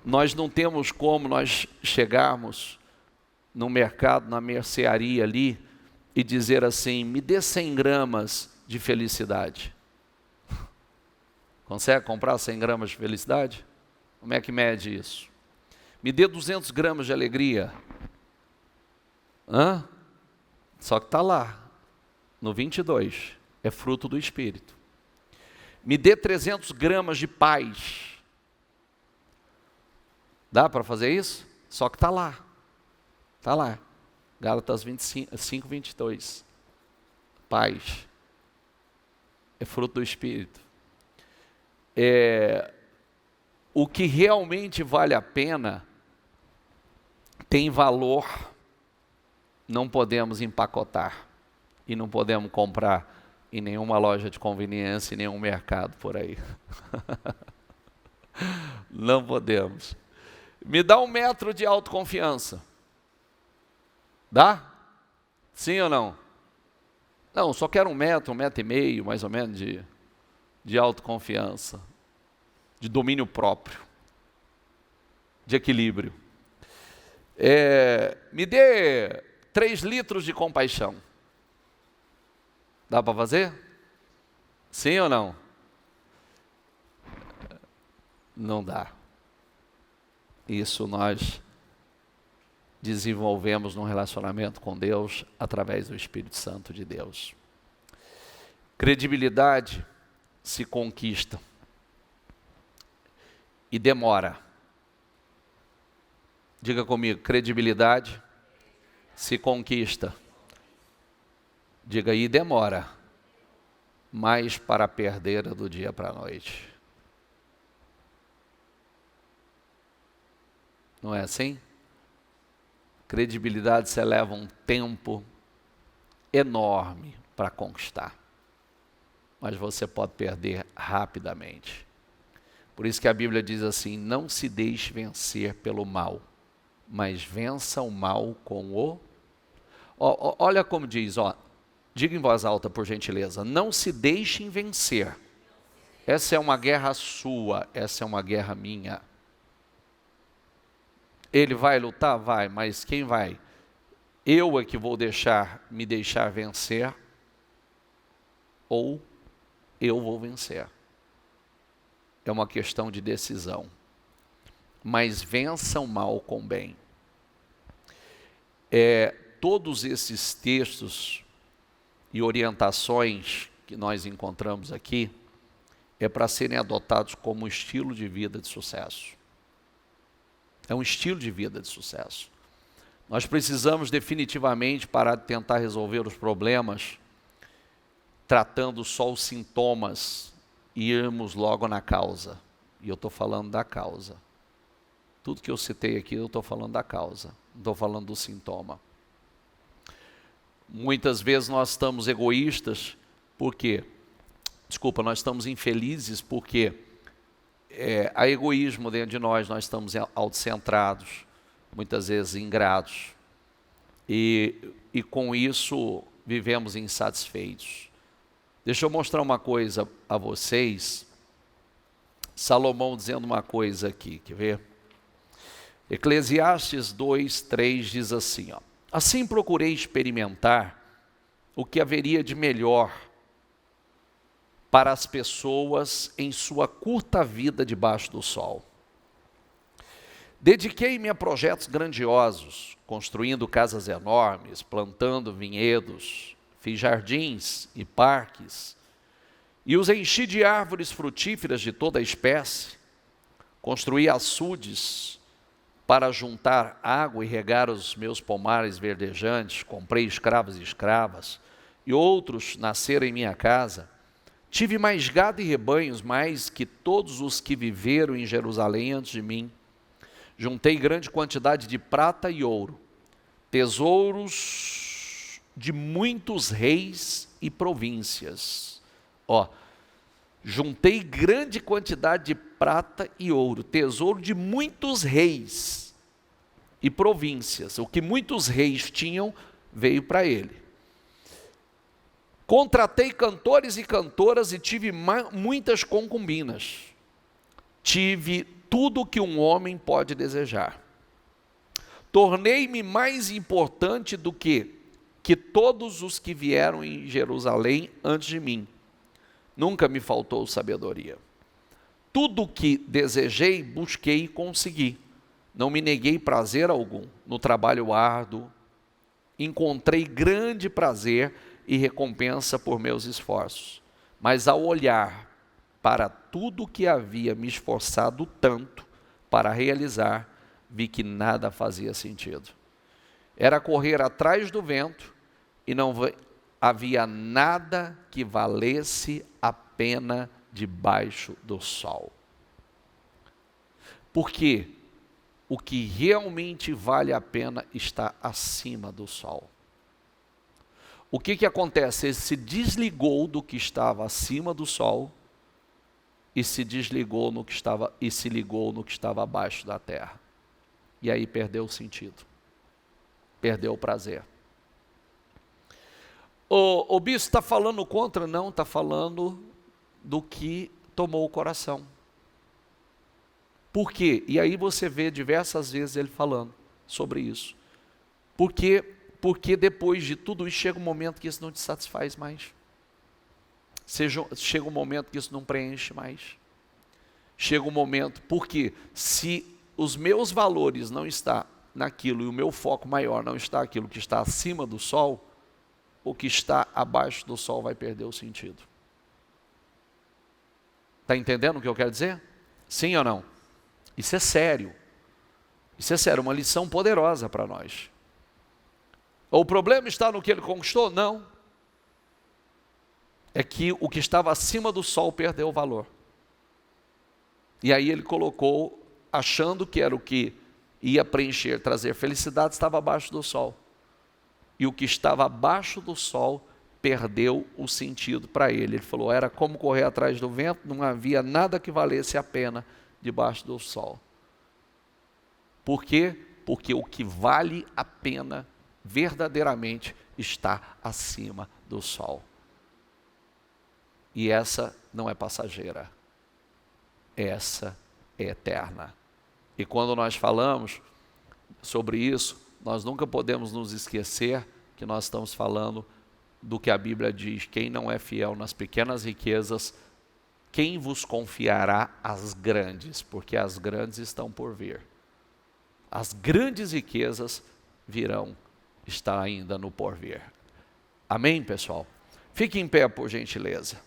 Nós não temos como nós chegarmos no mercado, na mercearia ali, e dizer assim, me dê 100 gramas de felicidade. Consegue comprar 100 gramas de felicidade? Como é que mede isso? Me dê 200 gramas de alegria. Só que está lá, no 22, é fruto do Espírito. Me dê 300 gramas de paz. Dá para fazer isso? Só que está lá. Está lá. Gálatas 5, 22. Paz. É fruto do Espírito. O que realmente vale a pena tem valor. Não podemos empacotar. E não podemos comprar em nenhuma loja de conveniência, em nenhum mercado por aí. Não podemos. Me dá 1 metro de autoconfiança. Dá? Sim ou não? Não, só quero 1 metro, 1,5 metro, mais ou menos, de autoconfiança. De domínio próprio. De equilíbrio. Me dê 3 litros de compaixão. Dá para fazer? Sim ou não? Não dá. Isso nós desenvolvemos num relacionamento com Deus através do Espírito Santo de Deus. Credibilidade se conquista e demora. Diga comigo, credibilidade se conquista. Diga aí, demora, mas para perder do dia para a noite. Não é assim? Credibilidade se leva um tempo enorme para conquistar, mas você pode perder rapidamente. Por isso que a Bíblia diz assim, não se deixe vencer pelo mal, mas vença o mal com o... Olha como diz, Diga em voz alta, por gentileza. Não se deixem vencer. Essa é uma guerra sua, essa é uma guerra minha. Ele vai lutar? Vai, mas quem vai? Eu é que vou me deixar vencer, ou eu vou vencer. É uma questão de decisão. Mas vença o mal com o bem. Todos esses textos e orientações que nós encontramos aqui é para serem adotados como estilo de vida de sucesso. É um estilo de vida de sucesso. Nós precisamos definitivamente parar de tentar resolver os problemas tratando só os sintomas e irmos logo na causa. E eu estou falando da causa. Tudo que eu citei aqui eu estou falando da causa, não estou falando do sintoma. Muitas vezes nós estamos egoístas, nós estamos infelizes porque há egoísmo dentro de nós estamos autocentrados, muitas vezes ingratos, e com isso vivemos insatisfeitos. Deixa eu mostrar uma coisa a vocês, Salomão dizendo uma coisa aqui, quer ver? Eclesiastes 2:3 diz assim, ó: assim procurei experimentar o que haveria de melhor para as pessoas em sua curta vida debaixo do sol. Dediquei-me a projetos grandiosos, construindo casas enormes, plantando vinhedos, fiz jardins e parques, e os enchi de árvores frutíferas de toda a espécie, construí açudes para juntar água e regar os meus pomares verdejantes, comprei escravos e escravas, e outros nasceram em minha casa. Tive mais gado e rebanhos, mais que todos os que viveram em Jerusalém antes de mim. Juntei grande quantidade de prata e ouro, tesouros de muitos reis e províncias. Juntei grande quantidade de prata e ouro, tesouro de muitos reis e províncias. O que muitos reis tinham, veio para ele. Contratei cantores e cantoras e tive muitas concubinas. Tive tudo o que um homem pode desejar. Tornei-me mais importante do que todos os que vieram em Jerusalém antes de mim. Nunca me faltou sabedoria. Tudo o que desejei, busquei e consegui. Não me neguei prazer algum no trabalho árduo. Encontrei grande prazer e recompensa por meus esforços. Mas ao olhar para tudo que havia me esforçado tanto para realizar, vi que nada fazia sentido. Era correr atrás do vento e não havia nada que valesse a pena debaixo do sol. Porque o que realmente vale a pena está acima do sol. O que acontece? Ele se desligou do que estava acima do sol e se ligou no que estava abaixo da terra. E aí perdeu o sentido. Perdeu o prazer. O bispo está falando contra? Não, está falando do que tomou o coração. Por quê? E aí você vê diversas vezes ele falando sobre isso. Porque depois de tudo isso chega um momento que isso não te satisfaz mais. Chega um momento que isso não preenche mais. Chega um momento, porque se os meus valores não estão naquilo e o meu foco maior não está naquilo que está acima do sol, o que está abaixo do sol vai perder o sentido. Está entendendo o que eu quero dizer? Sim ou não? Isso é sério. Isso é sério, uma lição poderosa para nós. O problema está no que ele conquistou? Não. É que o que estava acima do sol perdeu o valor. E aí ele colocou, achando que era o que ia preencher, trazer felicidade, estava abaixo do sol. E o que estava abaixo do sol perdeu o sentido para ele. Ele falou, era como correr atrás do vento, não havia nada que valesse a pena debaixo do sol. Por quê? Porque o que vale a pena verdadeiramente está acima do sol. E essa não é passageira, essa é eterna. E quando nós falamos sobre isso, nós nunca podemos nos esquecer que nós estamos falando do que a Bíblia diz: quem não é fiel nas pequenas riquezas, quem vos confiará as grandes? Porque as grandes estão por vir. As grandes riquezas virão, está ainda no porvir. Amém, pessoal? Fique em pé, por gentileza.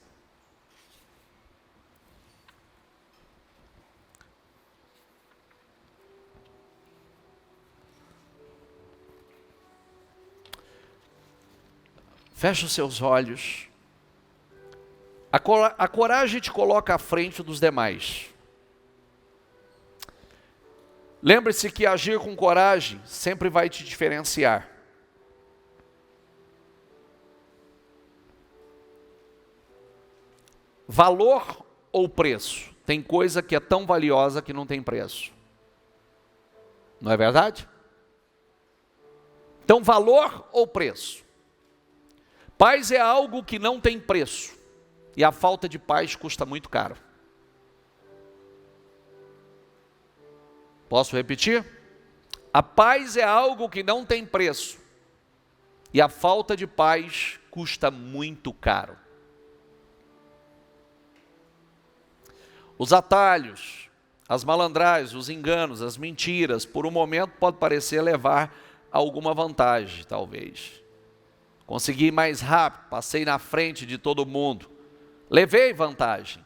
Feche os seus olhos. A coragem te coloca à frente dos demais. Lembre-se que agir com coragem sempre vai te diferenciar. Valor ou preço? Tem coisa que é tão valiosa que não tem preço. Não é verdade? Então, valor ou preço? Paz é algo que não tem preço. E a falta de paz custa muito caro. Posso repetir? A paz é algo que não tem preço. E a falta de paz custa muito caro. Os atalhos, as malandragens, os enganos, as mentiras, por um momento pode parecer levar a alguma vantagem, talvez. Consegui mais rápido, passei na frente de todo mundo, levei vantagem.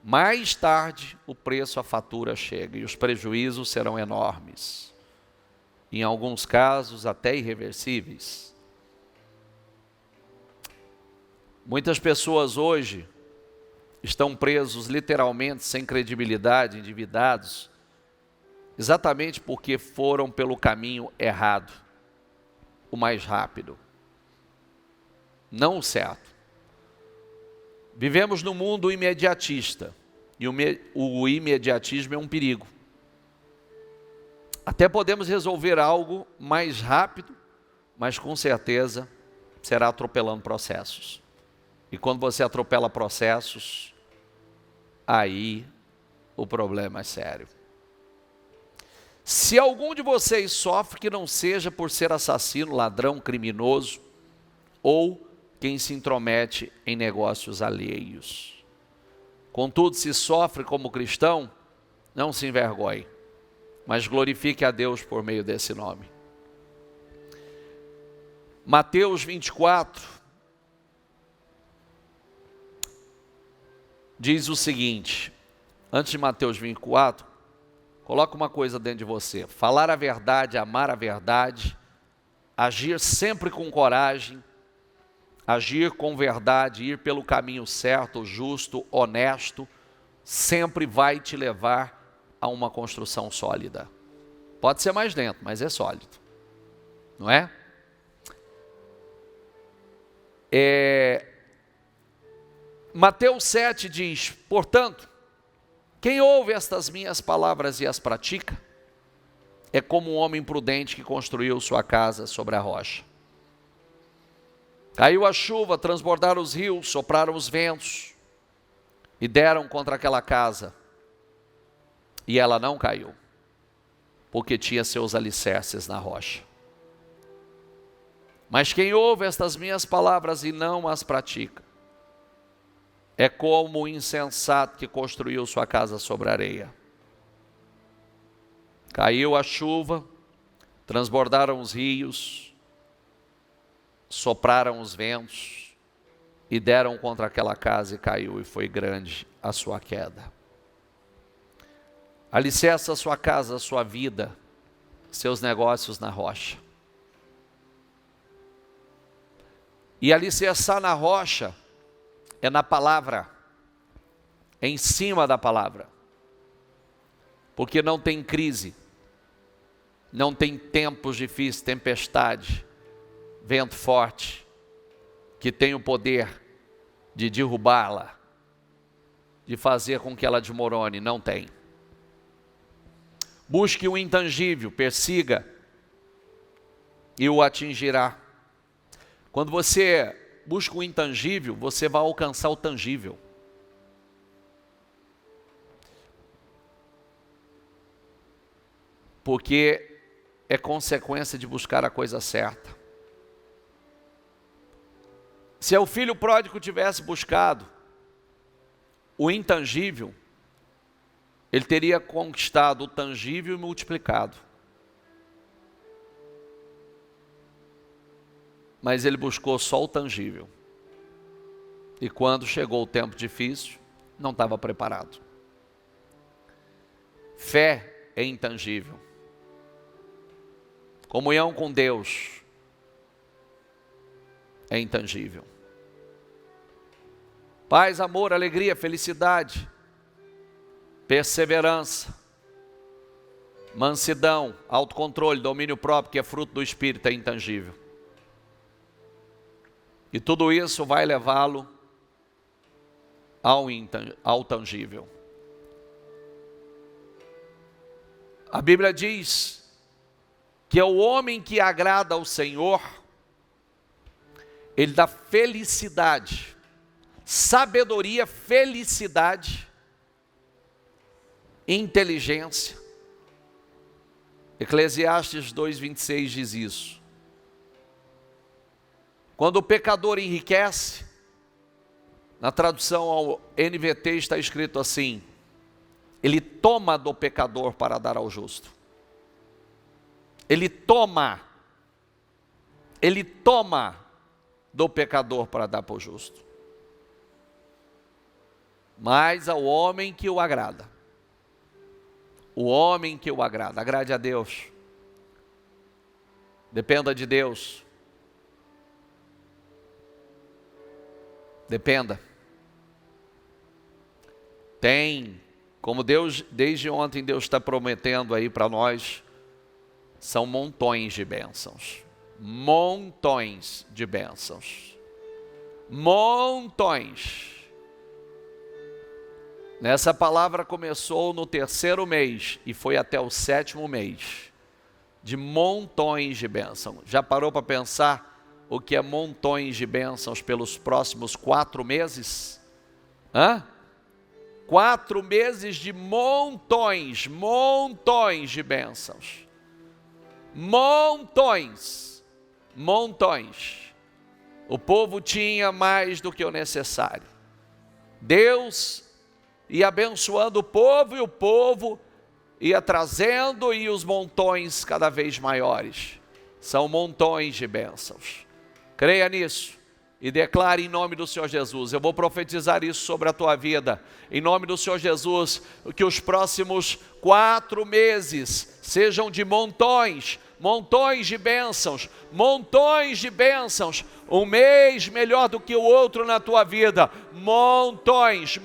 Mais tarde, o preço, a fatura chega e os prejuízos serão enormes. Em alguns casos, até irreversíveis. Muitas pessoas hoje estão presos literalmente, sem credibilidade, endividados, exatamente porque foram pelo caminho errado, o mais rápido, não o certo. Vivemos num mundo imediatista, e o imediatismo é um perigo. Até podemos resolver algo mais rápido, mas com certeza será atropelando processos. E quando você atropela processos, aí o problema é sério. Se algum de vocês sofre, que não seja por ser assassino, ladrão, criminoso, ou quem se intromete em negócios alheios. Contudo, se sofre como cristão, não se envergonhe, mas glorifique a Deus por meio desse nome. Mateus 24 diz o seguinte, antes de Mateus 24, coloca uma coisa dentro de você: falar a verdade, amar a verdade, agir sempre com coragem, agir com verdade, ir pelo caminho certo, justo, honesto, sempre vai te levar a uma construção sólida. Pode ser mais lento, mas é sólido, não é? Mateus 7 diz: portanto, quem ouve estas minhas palavras e as pratica, é como um homem prudente que construiu sua casa sobre a rocha. Caiu a chuva, transbordaram os rios, sopraram os ventos, e deram contra aquela casa, e ela não caiu, porque tinha seus alicerces na rocha. Mas quem ouve estas minhas palavras e não as pratica, é como o insensato que construiu sua casa sobre a areia. Caiu a chuva, transbordaram os rios, sopraram os ventos, e deram contra aquela casa e caiu, e foi grande a sua queda. Alicerça a sua casa, a sua vida, seus negócios na rocha. E alicerçar na rocha é na palavra, é em cima da palavra. Porque não tem crise, não tem tempos difíceis, tempestade, vento forte, que tem o poder de derrubá-la, de fazer com que ela desmorone. Não tem. Busque o intangível, persiga, e o atingirá. Quando você busca o intangível, você vai alcançar o tangível. Porque é consequência de buscar a coisa certa. Se o filho pródigo tivesse buscado o intangível, ele teria conquistado o tangível e multiplicado. Mas ele buscou só o tangível. E quando chegou o tempo difícil, não estava preparado. Fé é intangível. Comunhão com Deus é intangível. Paz, amor, alegria, felicidade, perseverança, mansidão, autocontrole, domínio próprio, que é fruto do Espírito, é intangível. E tudo isso vai levá-lo ao tangível. A Bíblia diz que é o homem que agrada ao Senhor, ele dá felicidade, sabedoria, felicidade, inteligência. Eclesiastes 2:26 diz isso. Quando o pecador enriquece, na tradução ao NVT está escrito assim: ele toma do pecador para dar ao justo. Ele toma do pecador para dar para o justo. Mas ao homem que o agrada. O homem que o agrada. Agrade a Deus. Dependa de Deus. Dependa. Como Deus, desde ontem Deus está prometendo aí para nós, são montões de bênçãos. Montões de bênçãos. Montões. Nessa palavra começou no 3º mês e foi até o 7º mês. De montões de bênçãos. Já parou para pensar o que é montões de bênçãos pelos próximos 4 meses? 4 meses de montões de bênçãos. Montões. O povo tinha mais do que o necessário. Deus ia abençoando o povo e o povo ia trazendo, e os montões cada vez maiores. São montões de bênçãos. Creia nisso e declare em nome do Senhor Jesus. Eu vou profetizar isso sobre a tua vida. Em nome do Senhor Jesus, que os próximos 4 meses sejam de montões de bênçãos, montões de bênçãos. Um mês melhor do que o outro na tua vida. Montões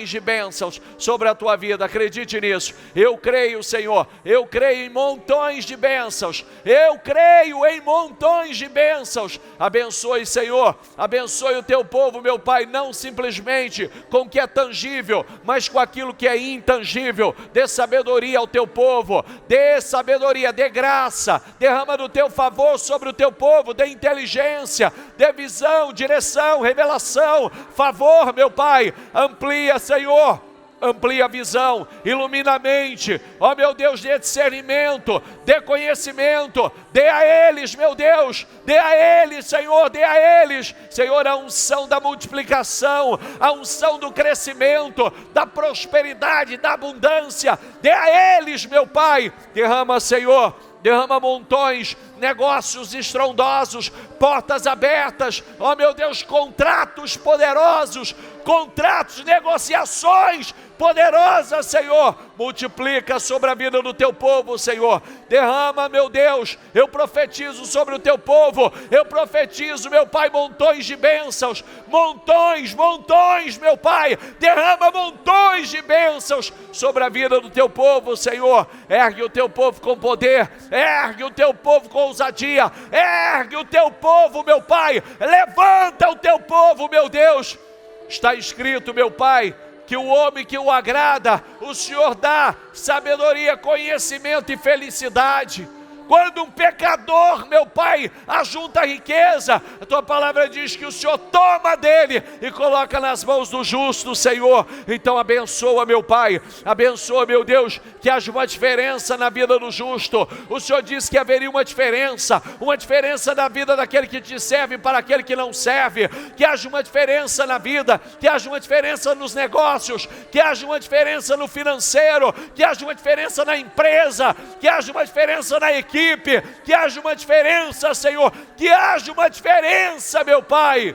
de bênçãos sobre a tua vida. Acredite nisso. Eu creio, Senhor. Eu creio em montões de bênçãos. Eu creio em montões de bênçãos. Abençoe, Senhor. Abençoe o teu povo, meu Pai, não simplesmente com o que é tangível, mas com aquilo que é intangível. Dê sabedoria ao teu povo. Dê sabedoria, dê graça. Derrama do teu favor sobre o teu povo. Dê inteligência. Dê visão, direção, revelação, favor, meu Pai, amplia, Senhor, amplia a visão, ilumina a mente, ó meu Deus, dê discernimento, dê conhecimento, dê a eles, meu Deus, dê a eles, Senhor, dê a eles, Senhor, a unção da multiplicação, a unção do crescimento, da prosperidade, da abundância, dê a eles, meu Pai, derrama, Senhor, derrama montões, negócios estrondosos, portas abertas, ó meu Deus, contratos poderosos, contratos, negociações poderosas, Senhor, multiplica sobre a vida do teu povo, Senhor, derrama, meu Deus, eu profetizo sobre o teu povo, eu profetizo, meu Pai, montões de bênçãos, montões, meu Pai, derrama montões de bênçãos sobre a vida do teu povo, Senhor, ergue o teu povo com poder, ergue o teu povo com ousadia, ergue o teu povo, meu Pai, levanta o teu povo, meu Deus, está escrito, meu Pai, que o homem que o agrada, o Senhor dá sabedoria, conhecimento e felicidade. Quando um pecador, meu Pai, ajunta riqueza, a tua palavra diz que o Senhor toma dele e coloca nas mãos do justo, Senhor. Então abençoa, meu Pai, abençoa, meu Deus, que haja uma diferença na vida do justo. O Senhor disse que haveria uma diferença na vida daquele que te serve para aquele que não serve, que haja uma diferença na vida, que haja uma diferença nos negócios, que haja uma diferença no financeiro, que haja uma diferença na empresa, que haja uma diferença na equipe, que haja uma diferença, Senhor, que haja uma diferença, meu Pai.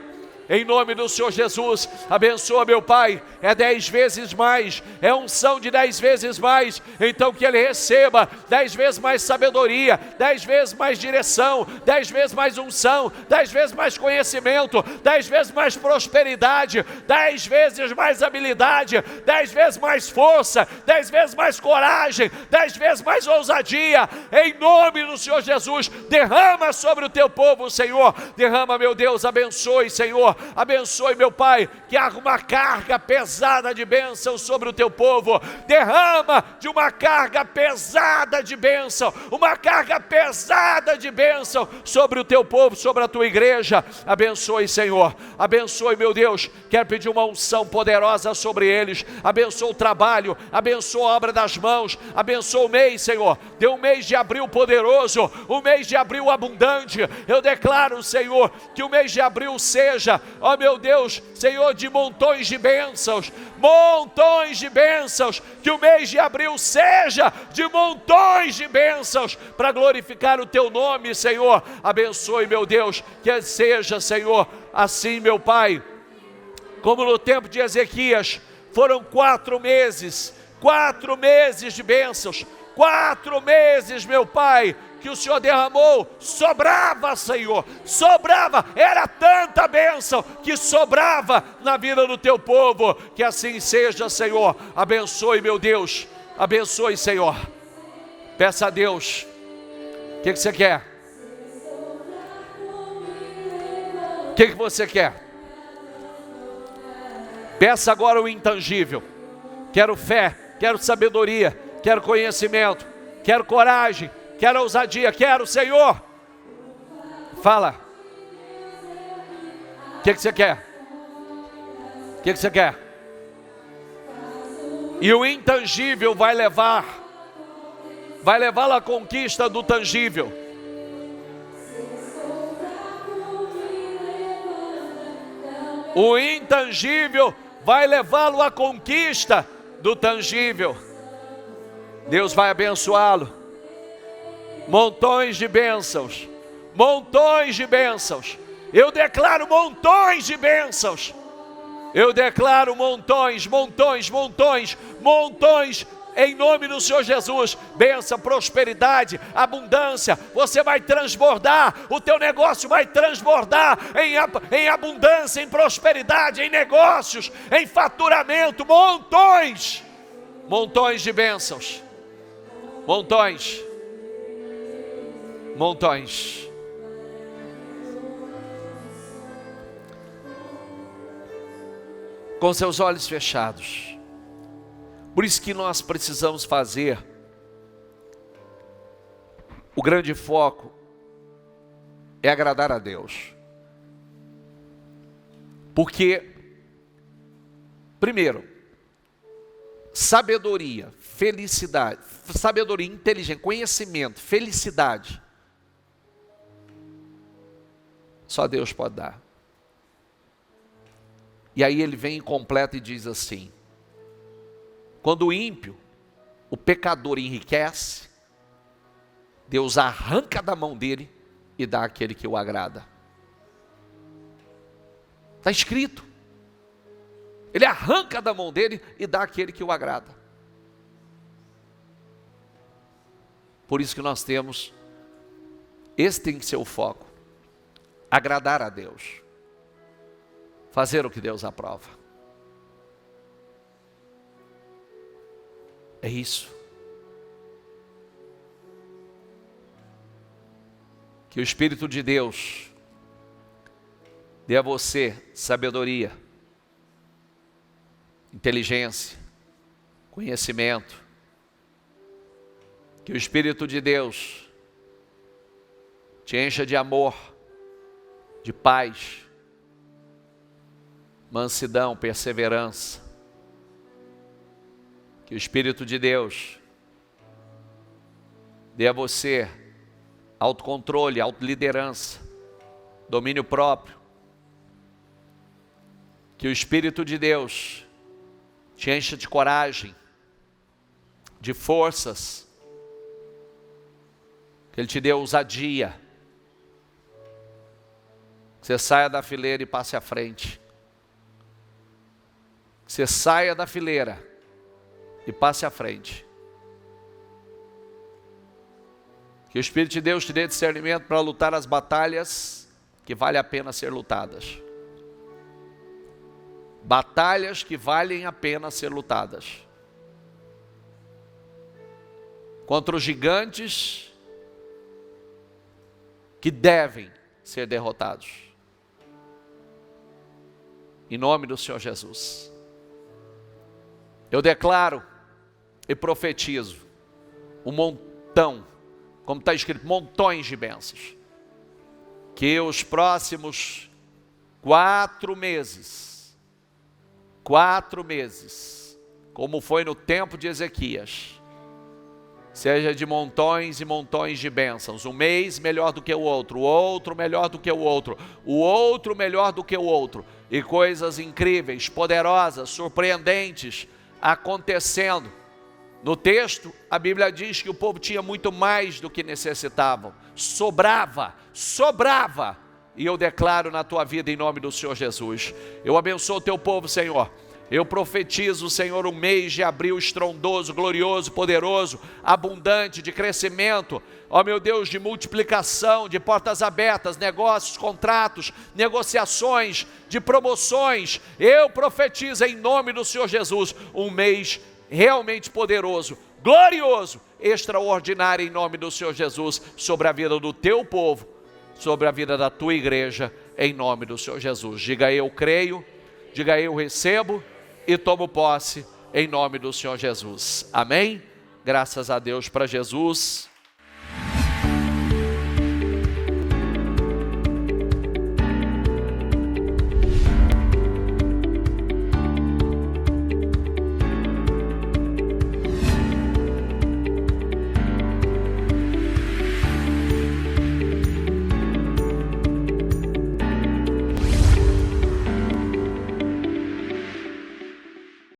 Em nome do Senhor Jesus, abençoa, meu Pai, é 10 vezes mais, é unção de 10 vezes mais, então que ele receba 10 vezes mais sabedoria, 10 vezes mais direção, 10 vezes mais unção, 10 vezes mais conhecimento, 10 vezes mais prosperidade, 10 vezes mais habilidade, 10 vezes mais força, 10 vezes mais coragem, 10 vezes mais ousadia, em nome do Senhor Jesus. Derrama sobre o teu povo, Senhor, derrama, meu Deus, abençoe, Senhor, abençoe, meu Pai, que haja uma carga pesada de bênção sobre o teu povo. Derrama de uma carga pesada de bênção, uma carga pesada de bênção sobre o teu povo, sobre a tua igreja. Abençoe, Senhor, abençoe, meu Deus. Quero pedir uma unção poderosa sobre eles. Abençoa o trabalho, abençoa a obra das mãos, abençoa o mês, Senhor. Dê um mês de abril poderoso, um mês de abril abundante. Eu declaro, Senhor, que o mês de abril seja, ó meu Deus, Senhor, de montões de bênçãos, que o mês de abril seja de montões de bênçãos, para glorificar o teu nome, Senhor. Abençoe, meu Deus, que seja, Senhor, assim, meu Pai, como no tempo de Ezequias, foram 4 meses de bênçãos, 4 meses, meu Pai, que o Senhor derramou, sobrava, Senhor, sobrava, era tanta bênção que sobrava na vida do teu povo. Que assim seja, Senhor. Abençoe, meu Deus, abençoe, Senhor. Peça a Deus, o que você quer? O que você quer? Peça agora o intangível. Quero fé, quero sabedoria, quero conhecimento, quero coragem, quero ousadia, quero, Senhor. Fala. O que você quer? O que você quer? E o intangível vai levá-lo à conquista do tangível. O intangível vai levá-lo à conquista do tangível. Deus vai abençoá-lo. Montões de bênçãos, montões de bênçãos. Eu declaro montões de bênçãos. Eu declaro montões, em nome do Senhor Jesus. Bênção, prosperidade, abundância. Você vai transbordar, o teu negócio vai transbordar em abundância, em prosperidade, em negócios, em faturamento. Montões de bênçãos, montões. Com seus olhos fechados. Por isso que nós precisamos fazer o grande foco é agradar a Deus. Porque, primeiro, sabedoria, felicidade, sabedoria, inteligência, conhecimento, felicidade, só Deus pode dar. E aí ele vem e completa e diz assim: quando o ímpio, o pecador enriquece, Deus arranca da mão dele e dá àquele que o agrada. Está escrito. Ele arranca da mão dele e dá àquele que o agrada. Por isso que nós temos, esse tem que ser o foco. Agradar a Deus. Fazer o que Deus aprova. É isso. Que o Espírito de Deus dê a você sabedoria, inteligência, conhecimento. Que o Espírito de Deus te encha de amor, de paz, mansidão, perseverança. Que o Espírito de Deus dê a você autocontrole, autoliderança, domínio próprio. Que o Espírito de Deus te encha de coragem, de forças. Que Ele te dê ousadia. Que você saia da fileira e passe à frente. Que você saia da fileira e passe à frente. Que o Espírito de Deus te dê discernimento para lutar as batalhas que vale a pena ser lutadas. Batalhas que valem a pena ser lutadas. Contra os gigantes que devem ser derrotados. Em nome do Senhor Jesus. Eu declaro e profetizo um montão, como está escrito, montões de bênçãos. Que os próximos 4 meses, como foi no tempo de Ezequias, seja de montões e montões de bênçãos. Um mês melhor do que o outro melhor do que o outro melhor do que o outro. E coisas incríveis, poderosas, surpreendentes acontecendo. No texto, a Bíblia diz que o povo tinha muito mais do que necessitavam. Sobrava. E eu declaro na tua vida em nome do Senhor Jesus. Eu abençoo o teu povo, Senhor. Eu profetizo, Senhor, um mês de abril estrondoso, glorioso, poderoso, abundante, de crescimento. Ó meu Deus, de multiplicação, de portas abertas, negócios, contratos, negociações, de promoções. Eu profetizo em nome do Senhor Jesus um mês realmente poderoso, glorioso, extraordinário em nome do Senhor Jesus sobre a vida do teu povo, sobre a vida da tua igreja, em nome do Senhor Jesus. Diga eu creio, diga eu recebo e tomo posse em nome do Senhor Jesus. Amém? Graças a Deus, para Jesus.